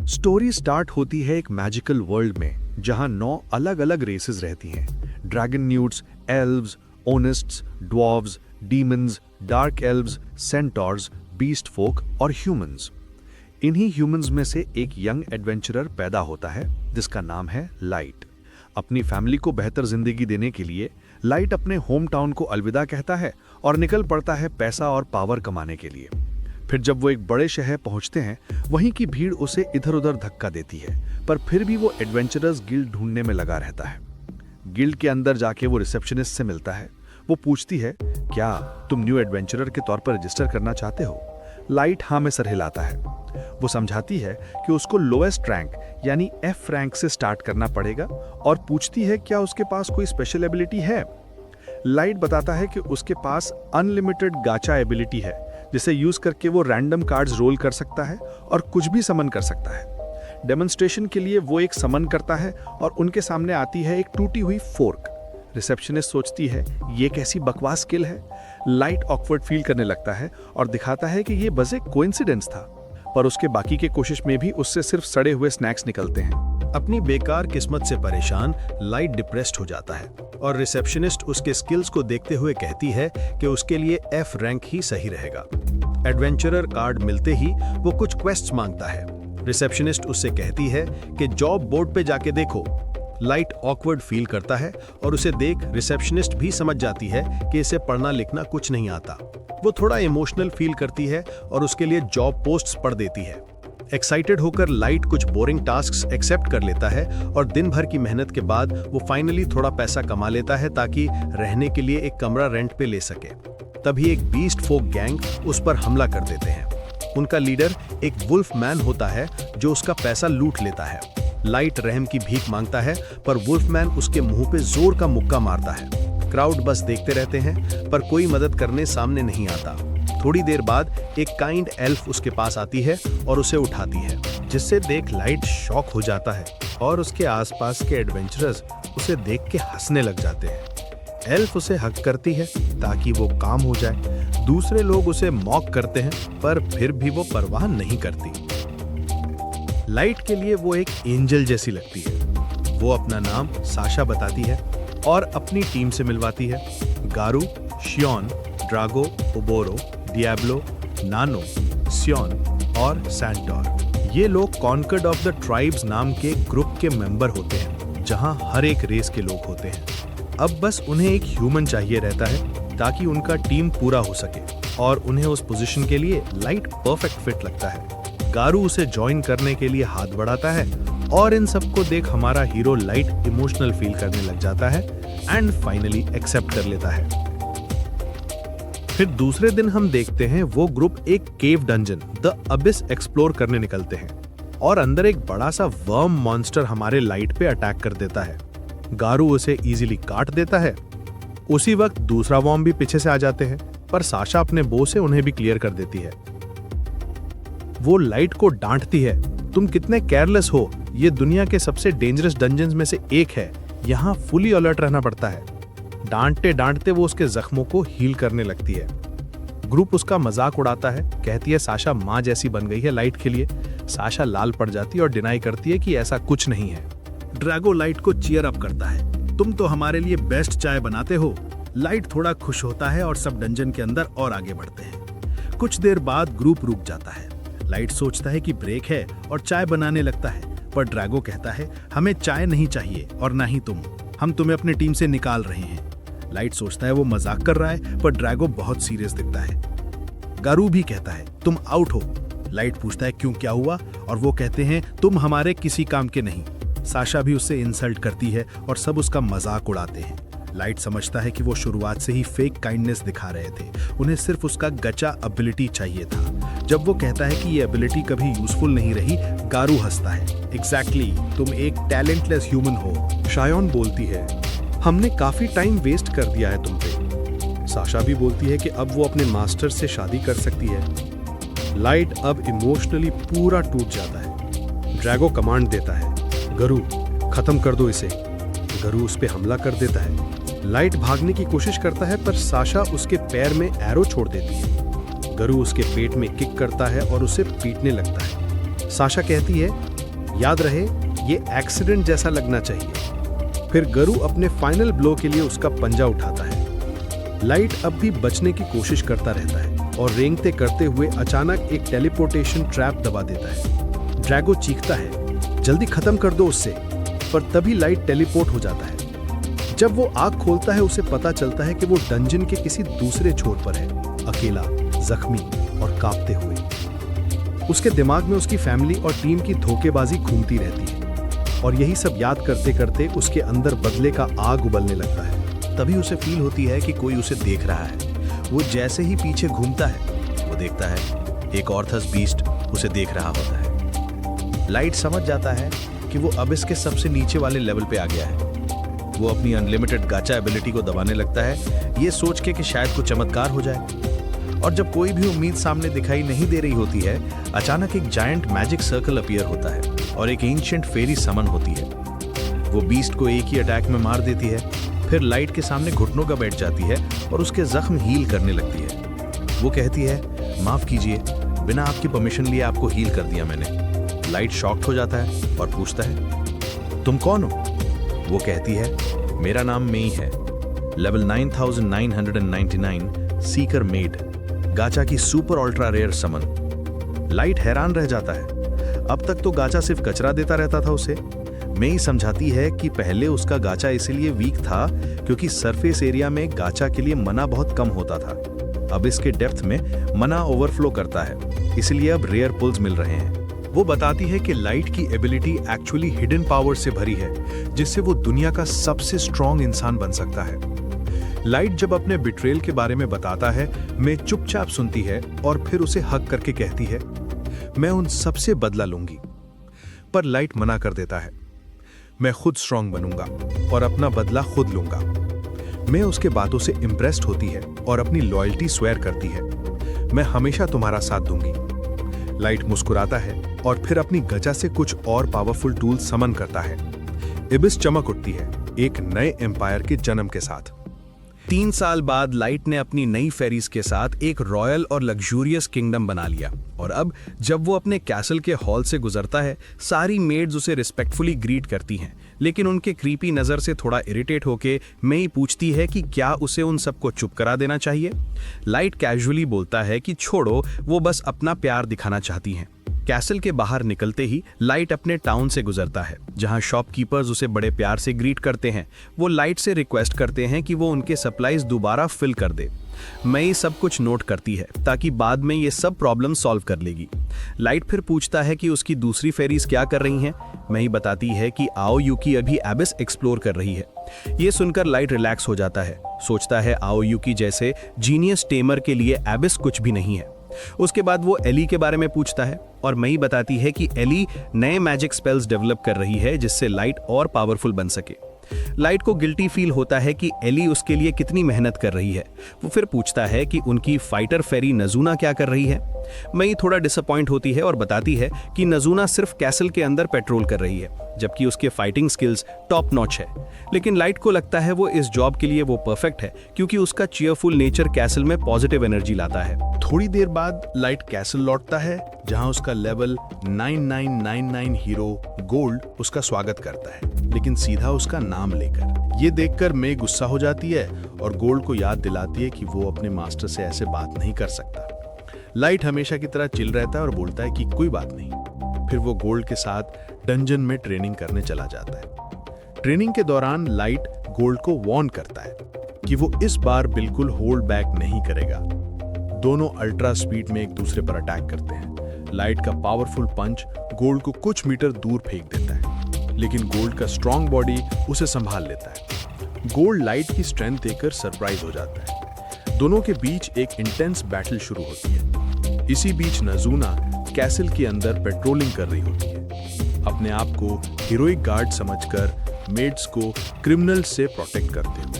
Story start होती है एक मैजिकल वर्ल्ड में जहां 9 अलग अलग रेसेस रहती हैं। ड्रैगन न्यूट्स, एल्व्स, ओनिस्ट्स, dwarves, demons, dark elves, centaurs, beast folk और ह्यूमंस। इन्हीं ह्यूमंस में से एक यंग एडवेंचरर पैदा होता है जिसका नाम है लाइट। अपनी फैमिली को बेहतर जिंदगी देने के लिए लाइट अपने होम टाउन को अलविदा कहता है और निकल पड़ता है पैसा और पावर कमाने के लिए। फिर जब वो एक बड़े शहर पहुंचते हैं, वहीं की भीड़ उसे इधर उधर धक्का देती है, पर फिर भी वो एडवेंचरर्स गिल्ड ढूंढने में लगा रहता है। गिल्ड के अंदर जाके वो रिसेप्शनिस्ट से मिलता है। वो पूछती है, क्या तुम न्यू एडवेंचरर के तौर पर रजिस्टर करना चाहते हो? लाइट हाँ में सर हिलाता है। वो समझाती है कि उसको लोएस्ट रैंक यानी एफ रैंक से स्टार्ट करना पड़ेगा और पूछती है क्या उसके पास कोई स्पेशल एबिलिटी है। लाइट बताता है कि उसके पास अनलिमिटेड गाचा एबिलिटी है, जिसे यूज करके वो रैंडम कार्ड्स रोल कर सकता है और कुछ भी समन कर सकता है। डेमोन्स्ट्रेशन के लिए वो एक समन करता है और उनके सामने आती है एक टूटी हुई फोर्क। रिसेप्शनिस्ट सोचती है ये कैसी बकवास स्किल है। लाइट ऑकवर्ड फील करने लगता है और दिखाता है कि ये बस एक कोइंसिडेंस था, पर उसके बाकी के कोशिश में भी उससे सिर्फ सड़े हुए स्नैक्स निकलते हैं। अपनी बेकार किस्मत से परेशान लाइट डिप्रेस्ड हो जाता है और रिसेप्शनिस्ट उसके स्किल्स को देखते हुए कहती है कि उसके लिए एफ रैंक ही सही रहेगा। एडवेंचरर कार्ड मिलते ही वो कुछ क्वेस्ट्स मांगता है। रिसेप्शनिस्ट उससे कहती है कि जॉब बोर्ड पे जाके देखो। लाइट ऑकवर्ड फील करता है और उसे देख रिसेप्शनिस्ट भी समझ जाती है कि इसे पढ़ना लिखना कुछ नहीं आता। वो थोड़ा इमोशनल फील करती है और उसके लिए जॉब पोस्ट्स पढ़ देती है। एक्साइटेड होकर लाइट कुछ बोरिंग टास्क्स एक्सेप्ट कर लेता है और दिन भर की मेहनत के बाद वो फाइनली थोड़ा पैसा कमा लेता है ताकि रहने के लिए एक कमरा रेंट पे ले सके। तभी एक बीस्ट फोक गैंग उस पर हमला कर देते हैं। उनका लीडर एक वुल्फ मैन होता है जो उसका पैसा लूट लेता है। लाइट रहम की भीख मांगता है, पर वुल्फ मैन उसके मुंह पे जोर का मुक्का मारता है। क्राउड बस देखते रहते हैं, पर कोई मदद करने सामने नहीं आता। थोड़ी देर बाद एक काइंड एल्फ उसके पास आती है और उसे उठाती है, जिससे देख लाइट शॉक हो जाता है और उसके आसपास के एडवेंचरर्स उसे देख के हंसने लग जाते हैं। एल्फ उसे हक करती है ताकि वो काम हो जाए। दूसरे लोग उसे मॉक करते हैं, पर फिर भी वो परवाह नहीं करती। लाइट के लिए वो एक एंजल जैसी लगती है। वो अपना नाम साशा बताती है और अपनी टीम से मिलवाती है। गारू, शियोन, ड्रागो, ओबोरो, डियाब्लो, नानो, सियोन और सैंटोर। ये लोग कॉन्कर्ड ऑफ द ट्राइब्स नाम के ग्रुप के मेंबर होते हैं, जहां हर एक रेस के लोग होते हैं। अब बस उन्हें एक ह्यूमन चाहिए रहता है ताकि उनका टीम पूरा हो सके, और उन्हें उस पोजीशन के लिए लाइट परफेक्ट फिट लगता है। गारू उसे ज्वाइन करने के लिए हाथ बढ़ाता है और इन सबको देख हमारा हीरो लाइट इमोशनल फील करने लग जाता है एंड फाइनली एक्सेप्ट कर लेता है। फिर दूसरे दिन हम देखते हैं वो ग्रुप एक केव डंजन द अबिस एक्सप्लोर करने निकलते हैं और अंदर एक बड़ा सा वर्म मॉन्स्टर हमारे लाइट पे अटैक कर देता है। गारू उसे इजीली काट देता है। उसी वक्त दूसरा वर्म भी पीछे से आ जाते हैं, पर साशा अपने बो से उन्हें भी क्लियर कर देती है। वो लाइट को डांटती है, तुम कितने केयरलेस हो, ये दुनिया के सबसे डेंजरस डंजन्स में से एक है, यहाँ फुली अलर्ट रहना पड़ता है। डांटते डांटते वो उसके जख्मों को हील करने लगती है। ग्रुप उसका मजाक उड़ाता है, कहती है साशा माँ जैसी बन गई है लाइट के लिए। साशा लाल पड़ जाती है और डिनाई करती है कि ऐसा कुछ नहीं है। ड्रैगो लाइट को चीयर अप करता है, तुम तो हमारे लिए बेस्ट चाय बनाते हो। लाइट थोड़ा खुश होता है और सब डंजन के अंदर और आगे बढ़ते हैं। कुछ देर बाद ग्रुप रुक जाता है। लाइट सोचता है कि ब्रेक है और चाय बनाने लगता है, पर ड्रैगो कहता है हमें चाय नहीं चाहिए और ना ही तुम, हम तुम्हें अपनी टीम से निकाल रहे हैं। लाइट सोचता है वो मजाक कर रहा है, पर ड्रैगो बहुत सीरियस दिखता है। गारू भी कहता है तुम आउट हो। लाइट पूछता है क्यों, क्या हुआ, और वो कहते हैं तुम हमारे किसी काम के नहीं। साशा भी उससे इंसल्ट करती है और सब उसका मजाक उड़ाते हैं। लाइट समझता है कि वो शुरुआत से ही फेक काइंडनेस दिखा रहे थे, उन्हें सिर्फ उसका गचा एबिलिटी चाहिए था। जब वो कहता है कि ये एबिलिटी कभी यूजफुल नहीं रही, गारू हंसता है, एग्जैक्टली, तुम एक टैलेंटलेस ह्यूमन हो। शायोन बोलती है हमने काफी टाइम वेस्ट कर दिया है तुम पे। साशा भी बोलती है कि अब वो अपने मास्टर से शादी कर सकती है। लाइट अब इमोशनली पूरा टूट जाता है। ड्रैगो कमांड देता है, गरू खत्म कर दो इसे। गरू उस पे हमला कर देता है। लाइट भागने की कोशिश करता है, पर साशा उसके पैर में एरो छोड़ देती है। गरू उसके पेट में किक करता है और उसे पीटने लगता है। साशा कहती है याद रहे, ये एक्सीडेंट जैसा लगना चाहिए। फिर गरु अपने फाइनल ब्लो के लिए उसका पंजा उठाता है। लाइट अब भी बचने की कोशिश करता रहता है और रेंगते करते हुए अचानक एक टेलीपोर्टेशन ट्रैप दबा देता है। ड्रैगो चीखता है, जल्दी खत्म कर दो उससे, पर तभी लाइट टेलीपोर्ट हो जाता है। जब वो आंख खोलता है उसे पता चलता है कि वो डंजन के किसी दूसरे छोर पर है, अकेला, जख्मी और कांपते हुए। उसके दिमाग में उसकी फैमिली और टीम की धोखेबाजी घूमती रहती है और यही सब याद करते करते उसके अंदर बदले का आग उबलने लगता है। तभी उसे फील होती है कि कोई उसे देख रहा है। वो जैसे ही पीछे घूमता है, वो देखता है एक ऑर्थस बीस्ट उसे देख रहा होता है। लाइट समझ जाता है कि वो अब इसके सबसे नीचे वाले लेवल पे आ गया है। वो अपनी अनलिमिटेड गाचा एबिलिटी को दबाने लगता है, ये सोच के कि शायद कुछ चमत्कार हो जाए। और जब कोई भी उम्मीद सामने दिखाई नहीं दे रही होती है, अचानक एक जायंट मैजिक सर्कल अपीयर होता है और एक एंशिएंट फेरी समन होती है। वो बीस्ट को एक ही अटैक में मार देती है, फिर लाइट के सामने घुटनों का बैठ जाती है और उसके जख्म हील करने लगती है। वो कहती है, माफ कीजिए, बिना आपकी परमिशन लिए आपको हील कर दिया मैंने। लाइट शॉक्ड हो जाता है और पूछता है, तुम कौन हो? वो कहती है, मेरा नाम मेई है, लेवल 9999 सीकर मेड, गाचा की सुपर अल्ट्रा रेयर समन। लाइट हैरान रह जाता है। अब तक तो गाचा सिर्फ कचरा देता रहता था उसे। मेई समझाती है कि पहले उसका गाचा इसीलिए वीक था क्योंकि सरफेस एरिया में गाचा के लिए मना बहुत कम होता था। अब इसके डेप्थ में मना ओवरफ्लो करता है, इसलिए अब रेयर पुल्स मिल रहे हैं। वो बताती है कि लाइट की एबिलिटी एक्चुअली हिडन पावर से भरी है, जिससे वो दुनिया का सबसे स्ट्रॉन्ग इंसान बन सकता है। लाइट जब अपने बिट्रेल के बारे में बताता है, मैं चुपचाप सुनती है और फिर उसे हक करके कहती है, मैं उन सबसे बदला लूंगी। पर लाइट मना कर देता है, मैं खुद स्ट्रॉन्ग बनूंगा और अपना बदला खुद लूंगा। मैं उसके बातों से इंप्रेस्ड होती है और अपनी लॉयल्टी स्वेयर करती है, मैं हमेशा तुम्हारा साथ दूंगी। लाइट मुस्कुराता है और फिर अपनी गजा से कुछ और पावरफुल टूल समन करता है। इबिस चमक उठती है, एक नए एम्पायर के जन्म के साथ। 3 साल बाद लाइट ने अपनी नई फेरीज के साथ एक रॉयल और लग्जूरियस किंगडम बना लिया और अब जब वो अपने कैसल के हॉल से गुजरता है, सारी मेड्स उसे रिस्पेक्टफुली ग्रीट करती हैं, लेकिन उनके क्रीपी नज़र से थोड़ा इरिटेट होके मेई पूछती है कि क्या उसे उन सबको चुप करा देना चाहिए। लाइट कैजुअली बोलता है कि छोड़ो, वो बस अपना प्यार दिखाना चाहती हैं। कैसल के बाहर निकलते ही लाइट अपने टाउन से गुजरता है, जहां शॉपकीपर्स उसे बड़े प्यार से ग्रीट करते हैं। वो लाइट से रिक्वेस्ट करते हैं कि वो उनके सप्लाईज दोबारा फिल कर दे। मई सब कुछ नोट करती है ताकि बाद में ये सब प्रॉब्लम सॉल्व कर लेगी। लाइट फिर पूछता है कि उसकी दूसरी फेरीज क्या कर रही हैं। मई बताती है कि आओ यूकी अभी एबिस एक्सप्लोर कर रही है। ये सुनकर लाइट रिलैक्स हो जाता है, सोचता है आओ यूकी जैसे जीनियस टेमर के लिए एबिस कुछ भी नहीं है। उसके बाद वो एली के बारे में पूछता है और मई बताती है कि एली नए मैजिक स्पेल्स डेवलप कर रही है जिससे लाइट और पावरफुल बन सके। लाइट को गिल्टी फील होता है कि एली उसके लिए कितनी मेहनत कर रही है। वो फिर पूछता है कि उनकी फाइटर फेरी नजूना क्या कर रही है। मई थोड़ा डिसअपॉइंट होती है और बताती है कि नजूना सिर्फ कैसल के अंदर पेट्रोल कर रही है, जबकि उसके फाइटिंग स्किल्स टॉप नॉच है। लेकिन लाइट को लगता है वो इस जॉब के लिए वो परफेक्ट है क्योंकि उसका चीयरफुल नेचर कैसल में पॉजिटिव एनर्जी लाता है। थोड़ी देर बाद लाइट कैसल लौटता है, जहां उसका लेवल 9999 हीरो गोल्ड उसका स्वागत करता है, लेकिन सीधा उसका नाम लेकर। ये देखकर मे गुस्सा हो जाती है और गोल्ड को याद दिलाती है कि वो अपने मास्टर से ऐसे बात नहीं कर सकता। लाइट हमेशा की तरह चिल रहता है और बोलता है कि कोई बात नहीं। फिर वो गोल्ड के साथ डंजन में ट्रेनिंग करने चला जाता है। ट्रेनिंग के दौरान लाइट गोल्ड को वार्न करता है कि वो इस बार बिल्कुल होल्ड बैक नहीं करेगा। दोनों अल्ट्रा स्पीड में एक दूसरे पर अटैक करते हैं। लाइट का पावरफुल पंच गोल्ड को कुछ मीटर दूर फेंक देता है, लेकिन गोल्ड का स्ट्रॉन्ग बॉडी उसे संभाल लेता है। गोल्ड लाइट की स्ट्रेंथ देखकर सरप्राइज हो जाता है। दोनों के बीच एक इंटेंस बैटल शुरू होती है। इसी बीच नजूना कैसल के अंदर पेट्रोलिंग कर रही होती है, अपने आप को हीरोइक गार्ड समझकर मेड्स को क्रिमिनल से प्रोटेक्ट करते हुए।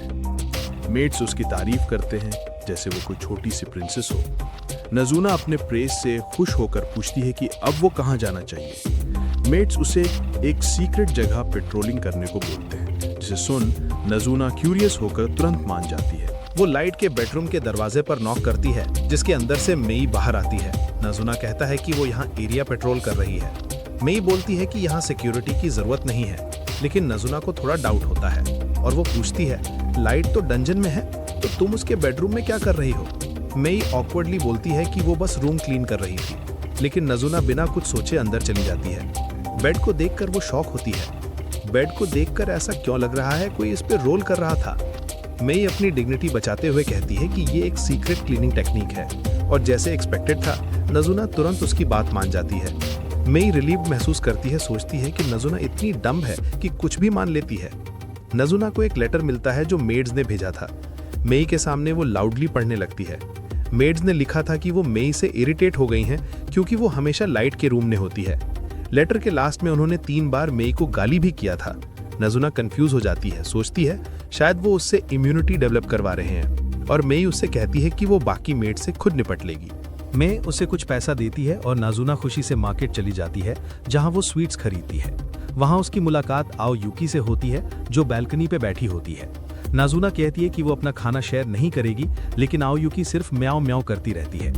मेड्स उसकी तारीफ करते हैं जैसे वो कोई छोटी सी प्रिंसेस हो। नजूना अपने प्रेस से खुश होकर पूछती है कि अब वो कहाँ जाना चाहिए। मेड्स उसे एक सीक्रेट जगह पेट्रोलिंग करने को बोलते हैं, जिसे सुन नजूना क्यूरियस होकर तुरंत मान जाती है। वो लाइट के बेडरूम के दरवाजे पर नॉक करती है, जिसके अंदर से मेई बाहर आती है। नजूना कहता है कि वो यहाँ एरिया पेट्रोल कर रही है। मेई बोलती है कि यहाँ सिक्योरिटी की जरूरत नहीं है, लेकिन नजुना को थोड़ा डाउट होता है और वो पूछती है, लाइट तो डंजन में है, तो तुम उसके बेडरूम में क्या कर रही हो? मेई ऑकवर्डली बोलती है कि वो बस रूम क्लीन कर रही थी, लेकिन नजुना बिना कुछ सोचे अंदर चली जाती है। बेड को देखकर वो शॉक होती है। बेड को देखकर ऐसा क्यों लग रहा है कोई इस पे रोल कर रहा था? मेई अपनी डिग्निटी बचाते हुए कहती है कि ये एक सीक्रेट क्लीनिंग टेक्निक है, और जैसे एक्सपेक्टेड था, नजुना तुरंत उसकी बात मान जाती है। मेई रिलीव महसूस करती है, सोचती है कि नजुना इतनी डम्ब है कि कुछ भी मान लेती है। नजुना को एक लेटर मिलता है जो मेड्स ने भेजा था। मेई के सामने वो लाउडली पढ़ने लगती है। मेड्स ने लिखा था कि वो मेई से इरिटेट हो गई हैं क्योंकि वो हमेशा लाइट के रूम में होती है। लेटर के लास्ट में उन्होंने 3 बार मेई को गाली भी किया था। नजुना कंफ्यूज हो जाती है, सोचती है शायद वो उससे इम्यूनिटी डेवलप करवा रहे हैं, और मेई उससे कहती है कि वो बाकी मेड से खुद निपट लेगी। मे उसे कुछ पैसा देती है और नाजुना खुशी से मार्केट चली जाती है, जहां वो स्वीट्स खरीदती है। वहां उसकी मुलाकात आओ यूकी से होती है, जो बैल्कनी पे बैठी होती है। नाजुना कहती है कि वो अपना खाना शेयर नहीं करेगी, लेकिन आओ यूकी सिर्फ म्याओ म्याओ करती रहती है।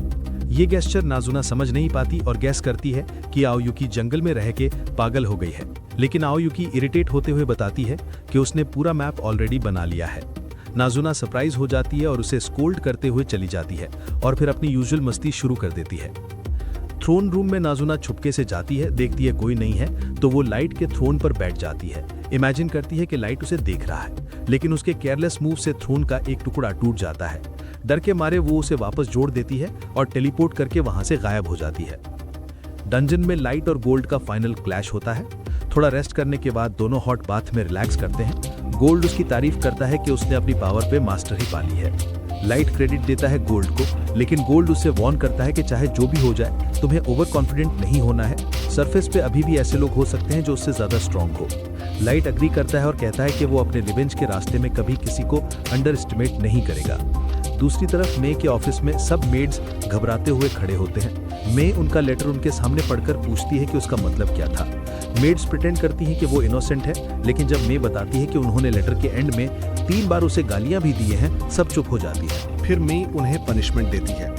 ये गेस्चर नाजुना समझ नहीं पाती और गैस करती है कि आओ यूकी जंगल में रह के पागल हो गई है, लेकिन आओ यूकी इरिटेट होते हुए बताती है कि उसने पूरा मैप ऑलरेडी बना लिया है। नाजुना सरप्राइज हो जाती है और उसे स्कोल्ड करते हुए चली जाती है और फिर अपनी यूजुअल मस्ती शुरू कर देती है। थ्रोन रूम में नाजुना छुपके से जाती है, देखती है कोई नहीं है तो वो लाइट के थ्रोन पर बैठ जाती है। इमेजिन करती है कि लाइट उसे देख रहा है, लेकिन उसके केयरलेस मूव से थ्रोन का एक टुकड़ा टूट जाता है। डर के मारे वो उसे वापस जोड़ देती है और टेलीपोर्ट करके वहां से गायब हो जाती है। डंजन में लाइट और गोल्ड का फाइनल क्लैश होता है। थोड़ा रेस्ट करने के बाद दोनों हॉट बाथ में रिलैक्स करते हैं। गोल्ड उसकी तारीफ करता है कि उसने अपनी पावर पे मास्टर ही पा ली है। लाइट क्रेडिट देता है गोल्ड को, लेकिन गोल्ड उसे वार्न करता है कि चाहे जो भी हो जाए, तुम्हें ओवर कॉन्फिडेंट नहीं होना है। सरफेस पे अभी भी ऐसे लोग हो सकते हैं जो उससे ज्यादा स्ट्रांग हो। लाइट अग्री करता है और कहता है कि वो अपने रिवेंज के रास्ते में कभी किसी को अंडर एस्टिमेट नहीं करेगा। दूसरी तरफ मे के ऑफिस में सब मेड्स घबराते हुए खड़े होते हैं। मे उनका लेटर उनके सामने पढ़कर पूछती है कि उसका मतलब क्या था। मेड्स प्रिटेंड करती हैं कि वो इनोसेंट है, लेकिन जब मे बताती है कि उन्होंने लेटर के एंड में 3 बार उसे गालियां भी दी हैं, सब चुप हो जाती है। फिर मे उन्हें पनिशमेंट देती है।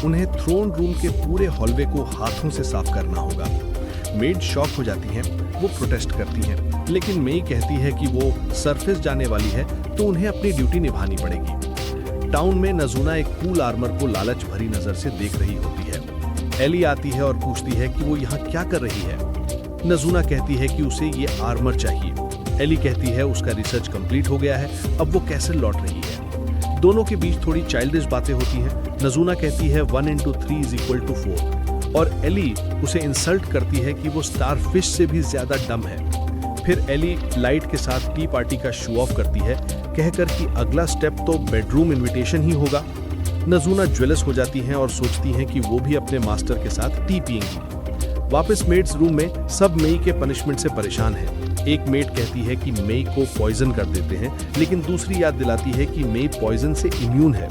उन्हें थ्रोन रूम के पूरे हॉलवे को हाथों से साफ करना होगा। मेड शॉक हो जाती हैं, वो प्रोटेस्ट करती हैं, लेकिन मे कहती है कि वो सरफेस जाने वाली है तो उन्हें अपनी ड्यूटी निभानी पड़ेगी। टाउन में नजुना एक कूल आर्मर को लालच भरी नजर से देख रही होती है। एली आती है और पूछती है कि वो यहाँ क्या कर रही है। नजुना कहती है कि उसे ये आर्मर चाहिए। एली कहती है उसका रिसर्च कंप्लीट हो गया है, अब वो कैसे लौट रही है। दोनों के बीच थोड़ी चाइल्डिश बातें होती हैं। नजुना कहती है 1 into 3 = 4, और एली उसे इंसल्ट करती है कि वो स्टारफिश से भी ज्यादा डम है। फिर एली लाइट के साथ टी पार्टी का शो ऑफ करती है, कहकर कि अगला स्टेप तो बेडरूम इनविटेशन ही होगा। नजुना ज्वेलस हो जाती हैं और सोचती हैं कि वो भी अपने मास्टर के साथ टी पिएंगी। वापस मेड्स रूम में सब मेई के पनिशमेंट से परेशान हैं। एक मेड कहती है कि मेई को पॉइजन कर देते हैं, लेकिन दूसरी याद दिलाती है कि मेई पॉइजन से इम्यून है।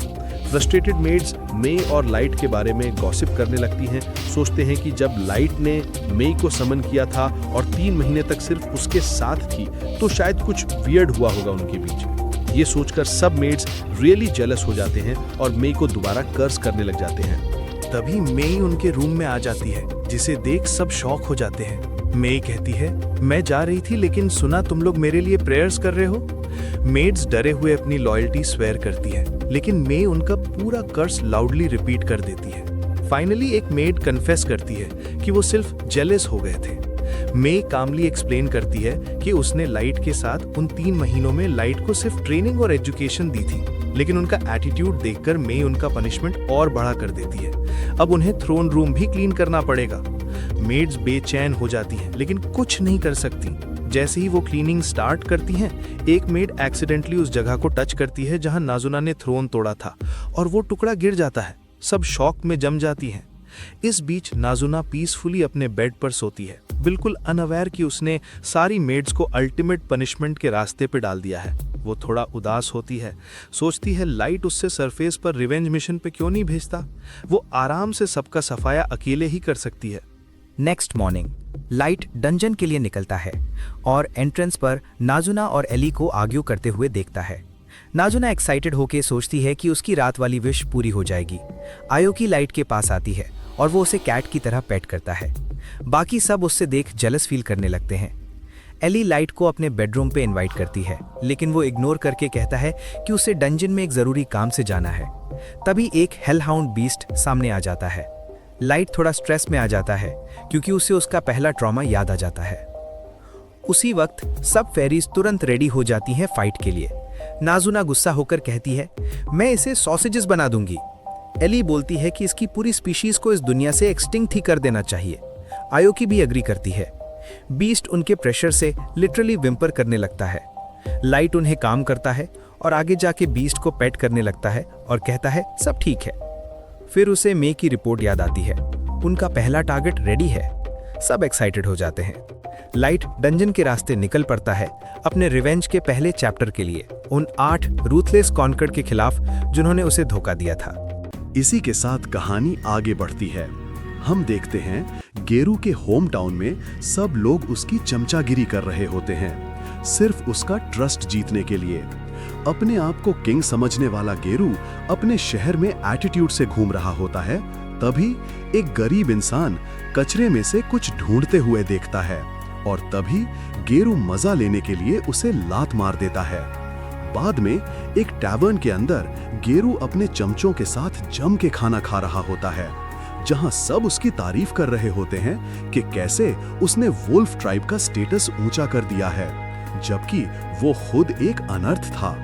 फ्रस्ट्रेटेड मेड्स मेई और लाइट के बारे में गॉसिप करने लगती हैं। सोचते हैं कि जब लाइट ने मेई को समन किया था और 3 महीने तक सिर्फ उसके साथ थी, तो शायद कुछ वियर्ड हुआ होगा उनके बीच। ये सोचकर सब मेड्स रियली जेलस हो जाते हैं और मेई को दोबारा कर्स करने लग जाते हैं। तभी मेई उनके रूम में आ जाती है, जिसे देख सब शॉक हो जाते हैं। मेई कहती है, मैं जा रही थी लेकिन सुना तुम लोग मेरे लिए प्रेयर्स कर रहे हो। मेड्स डरे हुए अपनी लॉयल्टी स्वेयर करती है, लेकिन मेई उनका पूरा कर्स लाउडली रिपीट कर देती है। फाइनली एक मेड कन्फेस करती है कि वो सिर्फ जेलस हो गए थे। मेई कामली एक्सप्लेन करती है कि उसने लाइट के साथ उन 3 महीनों में लाइट को सिर्फ ट्रेनिंग और एजुकेशन दी थी, लेकिन उनका एटीट्यूड देखकर मेई उनका पनिशमेंट और बढ़ा कर देती है। अब उन्हें थ्रोन रूम भी क्लीन करना पड़ेगा। मेड्स बेचैन हो जाती हैं, लेकिन कुछ नहीं कर सकती। जैसे ही वो क्लीनिंग स्टार्ट करती हैं, एक मेड एक्सीडेंटली उस जगह को टच करती है जहां नाजुना ने थ्रोन तोड़ा था, और वो टुकड़ा गिर जाता है। सब शॉक में जम जाती हैं। इस बीच नाजुना पीसफुली अपने बेड पर सोती है, बिल्कुल अनअवेयर कि उसने सारी मेड्स को अल्टीमेट पनिशमेंट के रास्ते पे डाल दिया है। वो थोड़ा उदास होती है, सोचती है लाइट उससे सरफेस पर रिवेंज मिशन पे क्यों नहीं भेजता। वो आराम से सबका सफाया अकेले ही कर सकती है। नेक्स्ट मॉर्निंग लाइट डंजन के लिए निकलता है और एंट्रेंस पर नाजुना और एली को आर्ग्यू करते हुए देखता है। नाजुना एक्साइटेड होकर सोचती है कि उसकी रात वाली विश पूरी हो जाएगी। आयोकी लाइट के पास आती है और वो उसे कैट की तरह पेट करता है। बाकी सब उससे देख जेलस फील करने लगते हैं। एली लाइट को अपने बेडरूम पे इनवाइट करती है, लेकिन वो इग्नोर करके कहता है कि उसे डंजन में एक ज़रूरी काम से जाना है। तभी एक हेलहाउंड बीस्ट सामने आ जाता है। लाइट थोड़ा स्ट्रेस में आ जाता है क्योंकि उसे उसका पहला ट्रॉमा याद आ जाता है। उसी वक्त सब फेरीज तुरंत रेडी हो जाती हैं फाइट के लिए। नाजुना गुस्सा होकर कहती है, मैं इसे सॉसेजेस बना दूंगी। एली बोलती है कि इसकी पूरी स्पीशीज को इस दुनिया से एक्सटिंक्ट ही कर देना चाहिए। आयोकी भी एग्री करती है। बीस्ट उनके प्रेशर से लिटरली विम्पर करने लगता है। लाइट उन्हें काम करता है और आगे जाके बीस्ट को पेट करने लगता है और कहता है सब ठीक है। फिर उसे मे की रिपोर्ट याद आती है। उनका पहला टारगेट रेडी है। सब एक्साइटेड हो जाते हैं। लाइट डंजन के रास्ते निकल पड़ता है अपने रिवेंज के पहले चैप्टर के लिए, उन 8 रूथलेस कॉन्कर्ड के खिलाफ जिन्होंने उसे धोखा दिया था। इसी के साथ कहानी आगे बढ़ती है। हम देखते हैं गेरू के होम टाउन में सब लोग उसकी चमचागिरी कर रहे होते हैं, सिर्फ उसका ट्रस्ट जीतने के लिए। अपने आप को किंग समझने वाला गेरू अपने शहर में एटीट्यूड से घूम रहा होता है। तभी एक गरीब इंसान कचरे में से कुछ ढूंढते हुए देखता है और तभी गेरू मजा लेने के लिए उसे लात मार देता है। बाद में एक टैवर्न के अंदर गेरू अपने चमचों के साथ जम के खाना खा रहा होता है, जहां सब उसकी तारीफ कर रहे होते हैं कि कैसे उसने वुल्फ ट्राइब का स्टेटस ऊंचा कर दिया है, जबकि वो खुद एक अनर्थ था।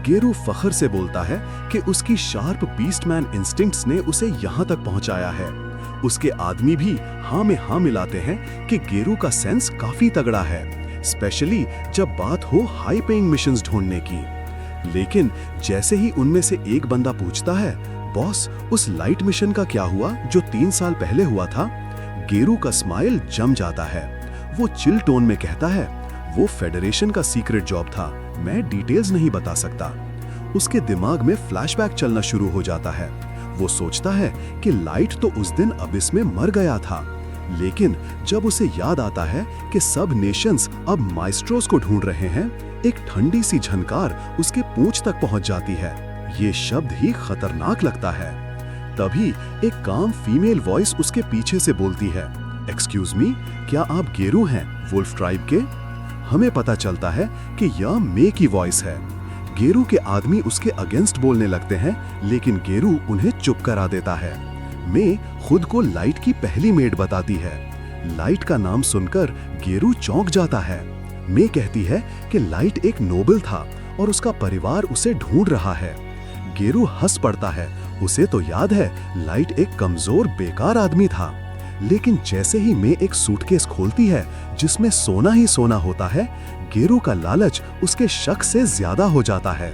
गेरू फख्र से बोलता है कि उसकी शार्प बीस्टमैन इंस्टिंक्ट्स ने उसे यहां तक पहुंचाया है। उसके आदमी भी हाँ में हाँ मिलाते हैं कि गेरू का सेंस काफी तगड़ा है, स्पेशली जब बात हो हाई पेइंग मिशंस ढूंढने की। लेकिन जैसे ही उनमें से एक बंदा पूछता है, बॉस उस लाइट मिशन का क्या हुआ जो 3 साल पहले हुआ था, गेरू का स्माइल जम जाता है। वो चिल टोन में कहता है, वो फेडरेशन का सीक्रेट जॉब था, मैं डिटेल्स नहीं बता सकता। उसके दिमाग में फ्लैशबैक चलना शुरू हो जाता है। वो सोचता है कि लाइट तो उस दिन अबिस में मर गया था, लेकिन जब उसे याद आता है कि सब नेशंस अब माइस्ट्रोस को ढूंढ रहे हैं, एक ठंडी सी झनकार उसके पूंछ तक पहुंच जाती है। ये शब्द ही खतरनाक लगता है। तभी एक काम फीमेल वॉइस उसके पीछे से बोलती है, एक्सक्यूज मी, क्या आप गेरू हैं वुल्फ ट्राइब के? हमें पता चलता है कि यह मे की वॉइस है। गेरू के आदमी उसके अगेंस्ट बोलने लगते हैं, लेकिन गेरू उन्हें चुप करा देता है। मे खुद को लाइट की पहली मेड बताती है। लाइट का नाम सुनकर गेरू चौंक जाता है। मे कहती है कि लाइट एक नोबल था और उसका परिवार उसे ढूंढ रहा है। गेरू हंस पड़ता है। उसे तो याद है लाइट एक कमजोर बेकार आदमी था, लेकिन जैसे ही मे एक सूटकेस खोलती है जिसमें सोना ही सोना होता है, गेरू का लालच उसके शक से ज्यादा हो जाता है।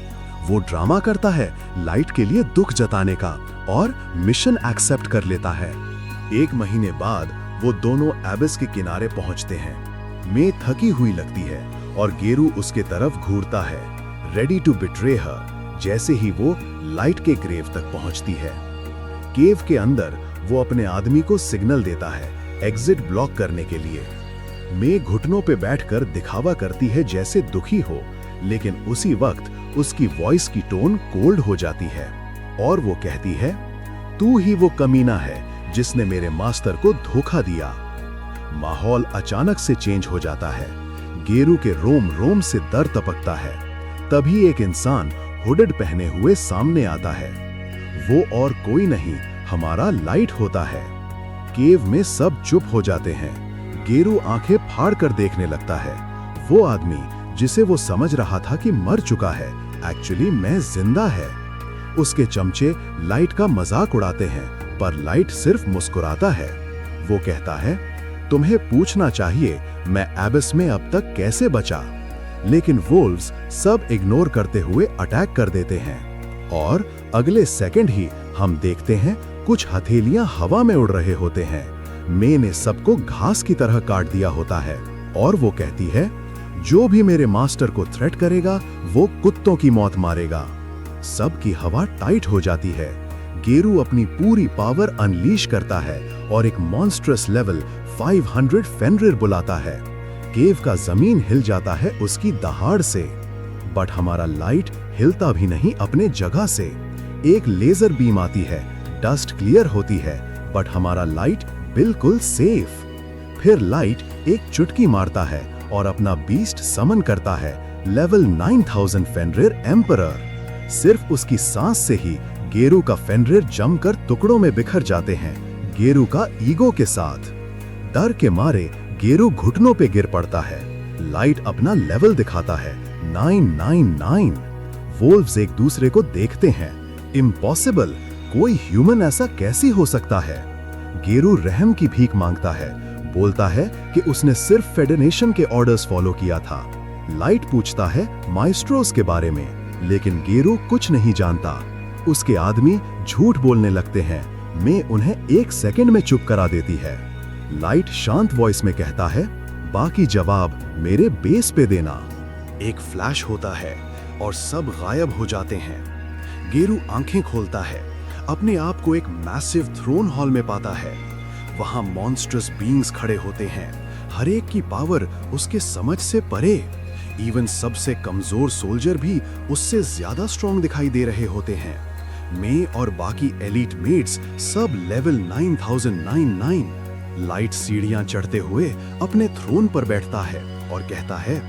वो ड्रामा करता है लाइट के लिए दुख जताने का और मिशन एक्सेप्ट कर लेता है। 1 महीने बाद वो दोनों एबिस के किनारे पहुंचते हैं। मे थकी हुई लगती है और गेरू उसके तरफ घूरता है, रेडी टू बिट्रे हर। जैसे ही वो लाइट के ग्रेव तक पहुंचती है, केव के अंदर वो अपने आदमी को सिग्नल देता है एग्जिट ब्लॉक करने के लिए। मे घुटनों पे बैठकर दिखावा करती है जैसे दुखी हो, लेकिन उसी वक्त उसकी वॉइस की टोन कोल्ड हो जाती है और वो कहती है, तू ही वो कमीना है जिसने मेरे मास्टर को धोखा दिया। माहौल अचानक से चेंज हो जाता है। गेरू के रोम रोम से दर्द टपकता है। तभी एक इंसान हुडेड पहने हुए सामने आता है। वो और कोई नहीं, हमारा लाइट होता है। केव में सब चुप हो जाते हैं। गेरू आंखें फाड़ कर देखने लगता है। वो आदमी जिसे वो समझ रहा था कि मर चुका है, एक्चुअली मैं जिंदा है। उसके चमचे लाइट का मजाक उड़ाते हैं, पर लाइट सिर्फ मुस्कुराता है। वो कहता है, तुम्हें पूछना चाहिए मैं एबिस में अब तक कैसे बचा। लेकिन वुल्व्स सब इग्नोर करते हुए अटैक कर देते हैं और अगले सेकंड ही हम देखते हैं कुछ हथेलियां हवा में उड़ रहे होते हैं। मे ने सबको घास की तरह काट दिया होता है और वो कहती है, जो भी मेरे मास्टर को थ्रेट करेगा वो कुत्तों की मौत मारेगा। सबकी हवा टाइट हो जाती है। गेरू अपनी पूरी पावर अनलीश करता है और एक मॉन्स्ट्रस लेवल 500 फेनरिर बुलाता है। केव का जमीन हिल जाता है उसकी दहाड़ से, बट हमारा लाइट हिलता भी नहीं अपने जगह से। एक लेजर बीम आती है, डस्ट क्लियर होती है, बट हमारा लाइट बिल्कुल सेफ। फिर लाइट एक चुटकी मारता है और अपना बीस्ट समन करता है, लेवल 9000 फेनरिर एम्परर। सिर्फ उसकी सांस से ही गेरू का फेनरिर जमकर टुकड़ों में बिखर जाते हैं, गेरू का ईगो के साथ। डर के मारे गेरू घुटनों पे गिर पड़ता है। लाइट अपना लेवल दिखाता है, 999। वोल्व्स एक दूसरे को देखते हैं, इम्पॉसिबल, कोई ह्यूमन ऐसा कैसे हो सकता है। गेरू रहम की भीख मांगता है, बोलता है कि उसने सिर्फ फेडरेशन के ऑर्डर्स फॉलो किया था। लाइट पूछता है माइस्ट्रोस के बारे में, लेकिन गेरू कुछ नहीं जानता। उसके आदमी झूठ बोलने लगते हैं, मैं उन्हें 1 सेकंड में चुप करा देती है। लाइट शांत वॉइस में कहता है, बाकी जवाब मेरे बेस पे देना। एक फ्लैश होता है और सब गायब हो जाते हैं। गेरू आंखें खोलता है, अपने आप को एक मैसिव थ्रोन हॉल में पाता है। वहां मॉन्स्ट्रस बीइंग्स खड़े होते हैं, हर एक की पावर उसके समझ से परे। इवन सबसे कमजोर सोल्जर भी उससे ज्यादा स्ट्रॉन्ग दिखाई दे रहे होते हैं। मैं और बाकी elite mats sub level 9099। Light सीढ़ियां चढ़ते हुए अपने थ्रोन पर बैठता है और कहता है,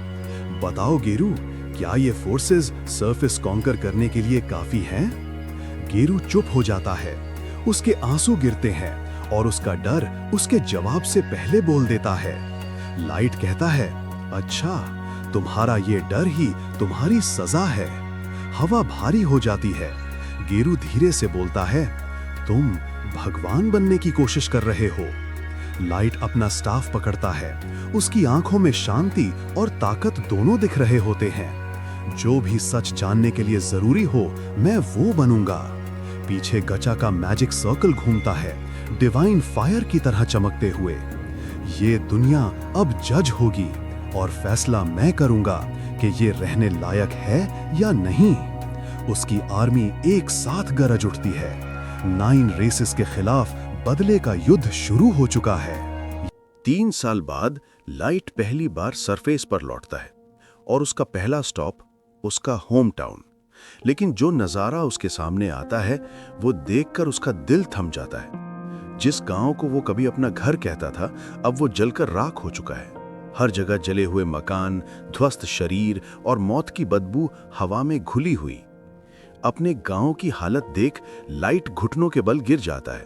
बताओ गेरू, क्या ये फोर्सेस सरफेस कॉन्कर करने के लिए काफी हैं? गेरू चुप हो जाता है, उसके आंसू गिरते हैं और उसका डर उसके जवाब से पहले बोल देता है। लाइट कहता है, अच्छा, तुम्हारा ये डर ही तुम्हारी सजा है। हवा भारी हो जाती है। गेरू धीरे से बोलता है, तुम भगवान बनने की कोशिश कर रहे हो। लाइट अपना स्टाफ पकड़ता है, उसकी आंखों में शांति और ताकत दोनों दिख रहे होते हैं। जो भी सच जानने के लिए जरूरी हो, मैं वो बनूंगा। पीछे गचा का मैजिक सर्कल घूमता है, डिवाइन फायर की तरह चमकते हुए। ये दुनिया अब जज होगी और फैसला मैं करूंगा कि ये रहने लायक है या नहीं। उसकी आर्मी एक साथ गरज उठती है। 9 रेसेस के खिलाफ बदले का युद्ध शुरू हो चुका है। 3 साल बाद लाइट पहली बार सरफेस पर लौटता है और उसका पहला स्टॉप उसका होम टाउन। लेकिन जो नजारा उसके सामने आता है वो देखकर उसका दिल थम जाता है। जिस गांव को वो कभी अपना घर कहता था, अब वो जलकर राख हो चुका है। हर जगह जले हुए मकान, ध्वस्त शरीर और मौत की बदबू हवा में घुली हुई। अपने गांव की हालत देख लाइट घुटनों के बल गिर जाता है।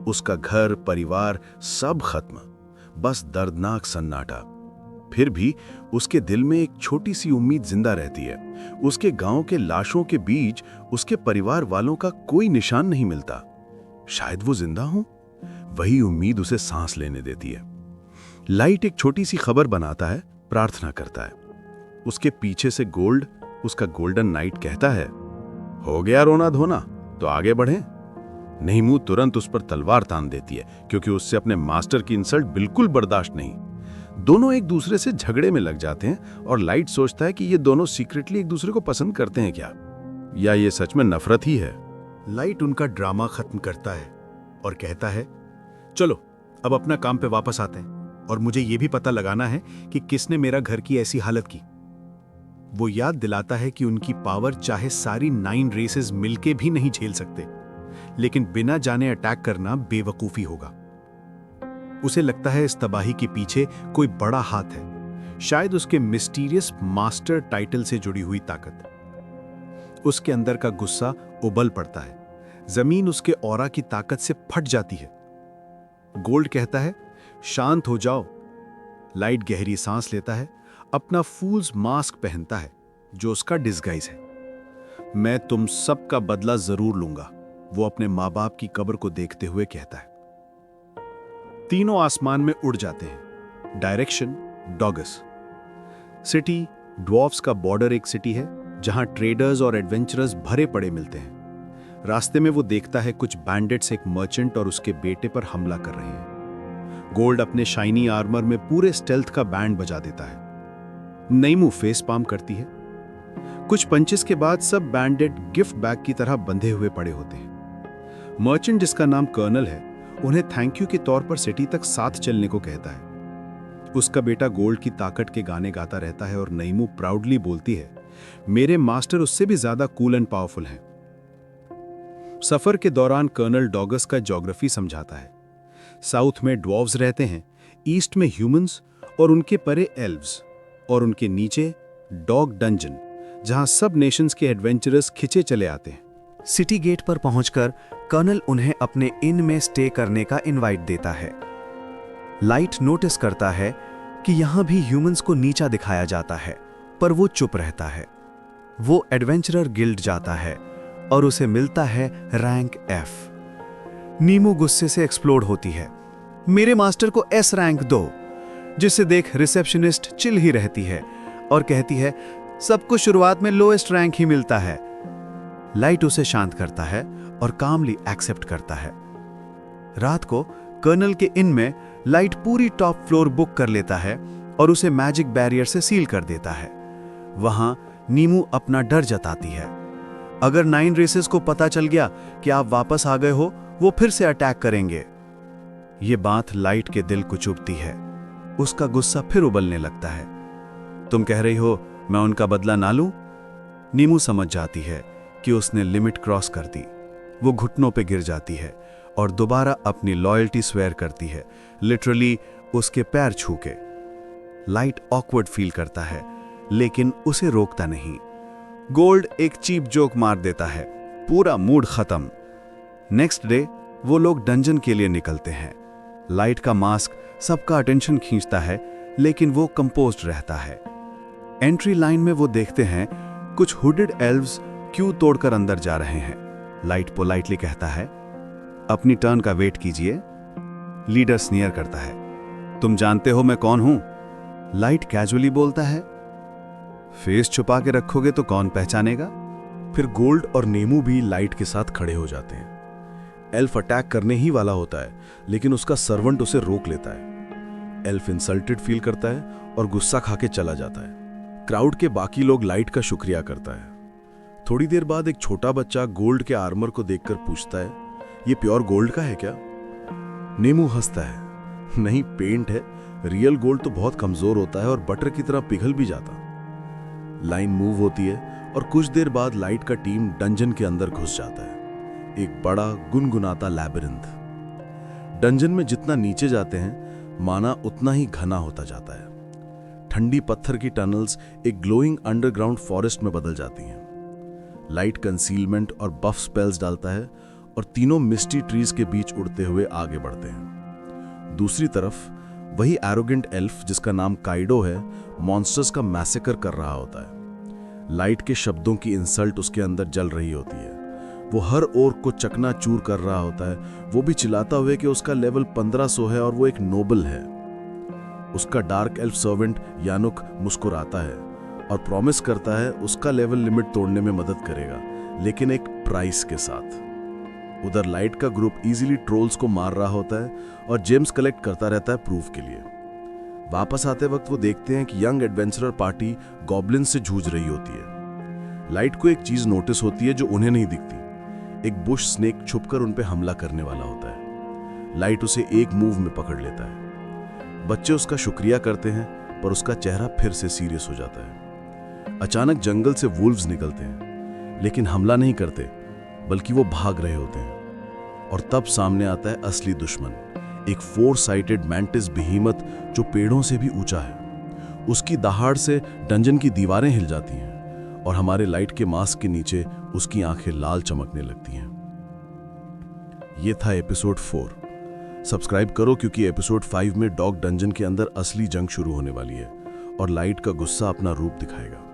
उसका घर, परिवार सब खत्म, बस दर्दनाक सन्नाटा। फिर भी उसके दिल में एक छोटी सी उम्मीद जिंदा रहती है। उसके गांव के लाशों के बीच उसके परिवार वालों का कोई निशान नहीं मिलता। शायद वो जिंदा हों। वही उम्मीद उसे सांस लेने देती है। लाइट एक छोटी सी खबर बनाता है, प्रार्थना करता है। उसके पीछे से गोल्ड, उसका गोल्डन नाइट, कहता है, हो गया रोना धोना, तो आगे बढ़ें। नहीमू तुरंत उस पर तलवार तान देती है, क्योंकि उससे अपने मास्टर की इंसल्ट बिल्कुल बर्दाश्त नहीं। दोनों एक दूसरे से झगड़े में लग जाते हैं और लाइट सोचता है कि ये दोनों सीक्रेटली एक दूसरे को पसंद करते हैं क्या, या ये सच में नफरत ही है। लाइट उनका ड्रामा खत्म करता है और कहता है, चलो अब अपना काम पे वापस आते हैं और मुझे ये भी पता लगाना है कि किसने मेरा घर की ऐसी हालत की। वो याद दिलाता है कि उनकी पावर चाहे सारी 9 रेसेस मिलके भी नहीं झेल सकते, लेकिन बिना जाने अटैक करना बेवकूफी होगा। उसे लगता है इस तबाही के पीछे कोई बड़ा हाथ है, शायद उसके मिस्टीरियस मास्टर टाइटल से जुड़ी हुई ताकत। उसके अंदर का गुस्सा उबल पड़ता है, जमीन उसके ऑरा की ताकत से फट जाती है। गोल्ड कहता है, शांत हो जाओ। लाइट गहरी सांस लेता है, अपना फूल्स मास्क पहनता है जो उसका डिस्गाइज है। मैं तुम सब का बदला जरूर लूंगा, वो अपने माँ बाप की कब्र को देखते हुए कहता है। तीनों आसमान में उड़ जाते हैं। Direction dogs. सिटी ड्वार्फ्स का बॉर्डर एक सिटी है जहां ट्रेडर्स और एडवेंचरर्स भरे पड़े मिलते हैं। रास्ते में वो देखता है कुछ बैंडिट्स एक मर्चेंट और उसके बेटे पर हमला कर रहे हैं। गोल्ड अपने शाइनी आर्मर में पूरे स्टेल्थ का बैंड बजा देता है। नईमू फेस पाम करती है। कुछ पंचेस के बाद सब बैंडिट गिफ्ट बैग की तरह बंधे हुए पड़े होते हैं। मर्चेंट, जिसका नाम कर्नल है, उन्हें थैंक यू के तौर पर सिटी तक साथ चलने को कहता है। उसका बेटा गोल्ड की ताकत के गाने गाता रहता है और नईमू प्राउडली बोलती है, मेरे मास्टर उससे भी ज्यादा कूल एंड पावरफुल हैं। सफर के दौरान कर्नल डॉगस का ज्योग्राफी समझाता है, साउथ में ड्वार्व्स रहते हैं, ईस्ट में ह्यूमंस और उनके परे एल्व्स, और उनके नीचे डॉग डंजन, जहां सब नेशंस के एडवेंचरर्स खिंचे चले आते हैं। सिटी गेट पर पहुंचकर कर्नल उन्हें अपने इन में स्टे करने का इनवाइट देता है। लाइट नोटिस करता है कि यहां भी ह्यूमंस को नीचा दिखाया जाता है, पर वो चुप रहता है। वो एडवेंचरर गिल्ड जाता है और उसे मिलता है रैंक F। नीमू गुस्से से एक्सप्लोड होती है, मेरे मास्टर को S रैंक दो, जिसे देख रिसेप्शनिस्ट चिल ही रहती है और कहती है सबको शुरुआत में लोएस्ट रैंक ही मिलता है। लाइट उसे शांत करता है और कामली एक्सेप्ट करता है। रात को कर्नल के इन में लाइट पूरी टॉप फ्लोर बुक कर लेता है और उसे मैजिक बैरियर से सील कर देता है। वहां नीमू अपना डर जताती है, अगर 9 रेसेस को पता चल गया कि आप वापस आ गए हो, वो फिर से अटैक करेंगे। ये बात लाइट के दिल को चुभती है। उसका गुस्सा फिर उबलने लगता है। तुम कह रही हो मैं उनका बदला ना लूं? नीमू समझ जाती है कि उसने लिमिट क्रॉस कर दी। वो घुटनों पे गिर जाती है और दोबारा अपनी लॉयल्टी स्वेयर करती है, लिटरली उसके पैर छू के। लाइट ऑकवर्ड फील करता है, लेकिन उसे रोकता नहीं। गोल्ड एक चीप जोक मार देता है, पूरा मूड खत्म। नेक्स्ट डे वो लोग डंजन के लिए निकलते हैं। लाइट का मास्क सबका अटेंशन खींचता है, लेकिन वो कंपोज्ड रहता है। एंट्री लाइन में वो देखते हैं कुछ हुडेड एल्व्स क्यू तोड़कर अंदर जा रहे हैं। लाइट पोलाइटली कहता है अपनी टर्न का वेट कीजिए। लीडर स्नीयर करता है, तुम जानते हो मैं कौन हूं? लाइट कैजुअली बोलता है, फेस छुपा के रखोगे तो कौन पहचानेगा? फिर गोल्ड और नेमू भी लाइट के साथ खड़े हो जाते हैं। एल्फ अटैक करने ही वाला होता है, लेकिन उसका सर्वेंट उसे रोक लेता है। एल्फ इंसल्टेड फील करता है और गुस्सा खा के चला जाता है। क्राउड के बाकी लोग लाइट का शुक्रिया करता है। थोड़ी देर बाद एक छोटा बच्चा गोल्ड के आर्मर को देखकर पूछता है, ये प्योर गोल्ड का है क्या? नेमू हंसता है, नहीं पेंट है, रियल गोल्ड तो बहुत कमजोर होता है और बटर की तरह पिघल भी जाता। लाइन मूव होती है और कुछ देर बाद लाइट का टीम डंजन के अंदर घुस जाता है। एक बड़ा गुनगुनाता लैबिरिंथ। डंजन में जितना नीचे जाते हैं, माना उतना ही घना होता जाता है। ठंडी पत्थर की टनल्स एक ग्लोइंग अंडरग्राउंड फॉरेस्ट में बदल जाती हैं। लाइट कंसीलमेंट और बफ स्पेल्स डालता है और तीनों मिस्टी ट्रीज के बीच उड़ते हुए आगे बढ़ते हैं। दूसरी तरफ वही एरोगेंट एल्फ जिसका नाम काइडो है, मॉन्स्टर्स का मैसेकर कर रहा होता है। लाइट के शब्दों की इंसल्ट उसके अंदर जल रही होती है। वो हर ओर को चकनाचूर कर रहा होता है, वो भी चिल्लाता हुए कि उसका लेवल 1500 है और वो एक नोबल है। उसका डार्क एल्फ सर्वेंट यानुक मुस्कुराता है और प्रॉमिस करता है उसका लेवल लिमिट तोड़ने में मदद करेगा, लेकिन एक प्राइस के साथ। उधर लाइट का ग्रुप इजीली ट्रोल्स को मार रहा होता है और जेम्स कलेक्ट करता रहता है प्रूफ के लिए। वापस आते वक्त वो देखते हैं कि यंग एडवेंचरर पार्टी गॉब्लिन से जूझ रही होती है। लाइट को एक चीज नोटिस होती है जो उन्हें नहीं दिखती। एक बुश स्नेक छुपकर उन पे हमला करने वाला होता है। लाइट उसे एक मूव में पकड़ लेता है। बच्चे उसका शुक्रिया करते हैं, पर उसका चेहरा फिर से सीरियस हो जाता है। अचानक जंगल से वुल्व्स निकलते हैं, लेकिन हमला नहीं करते, बल्कि वो भाग रहे होते हैं। और तब सामने आता है असली दुश्मन, एक 4 साइटेड मैंटिस बिहीमत जो पेड़ों से भी ऊंचा है। उसकी दहाड़ से डंजन की दीवारें हिल जाती हैं और हमारे लाइट के मास्क के नीचे उसकी आंखें लाल चमकने लगती हैं। यह था एपिसोड 4। सब्सक्राइब करो क्योंकि एपिसोड 5 में डॉग डंजन के अंदर असली जंग शुरू होने वाली है और लाइट का गुस्सा अपना रूप दिखाएगा।